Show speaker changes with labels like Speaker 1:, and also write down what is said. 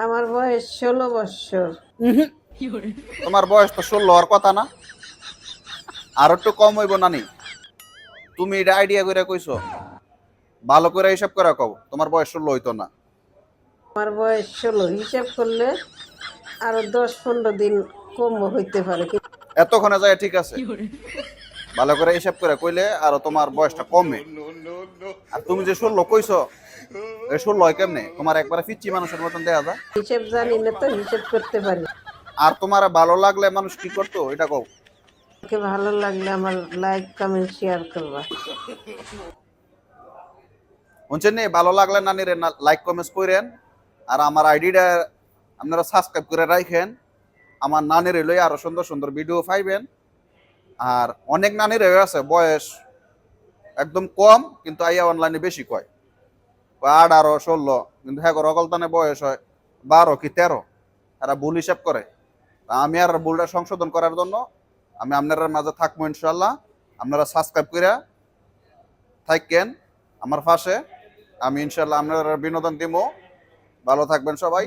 Speaker 1: আমার বয়স 16 বছর।
Speaker 2: তোমার বয়স তো 16 হওয়ার কথা না? আর একটু কম হইব নানি। তুমি এটা আইডিয়া করে কইছো, ভালো করে হিসাব করে কও তোমার বয়স 16 হইতো না।
Speaker 1: আমার বয়স 16, হিসাব করলে আরো 10-15 দিন কম হইতে পারে।
Speaker 2: এতক্ষণে যায় ঠিক আছে, ভালো করে হিসাব করে কইলে আর তোমার বয়সটা কমে। আর তুমি যে 16 কইছো, এই 16 হয় কেমনে? তোমার একবারে পিচ্চি মানুষের মতন দেখা যায়।
Speaker 1: হিসাব জানি না তো, হিসাব করতে পারি।
Speaker 2: আর তোমার ভালো লাগলে মানুষ কি করতো এটা কও।
Speaker 1: আমাকে ভালো লাগলে আমার লাইক কমেন্ট শেয়ার করবা।
Speaker 2: শুনছেন নি? ভালো লাগলে নানিরে লাইক কমেন্ট করেন, আর আমার আইডিটা আপনারা সাবস্ক্রাইব করে রাখেন। আমার নানির লই আরো সুন্দর সুন্দর ভিডিও পাইবেন। আর অনেক নানির আছে বয়স একদম কম, কিন্তু আইয়া অনলাইনে বেশি কয় 18, 16, কিন্তু হ্যাঁ অকলতানে বয়স হয় 12 কি 13। তারা ভুল হিসাব করে। আমি আর ভুলটা সংশোধন করার জন্য আমি আপনার মাঝে থাকবো ইনশাল্লাহ। আপনারা সাবস্ক্রাইব করে থাকেন আমার পাশে। আমি ইনশাল্লাহ আপনারা বিনোদন দিব। ভালো থাকবেন সবাই।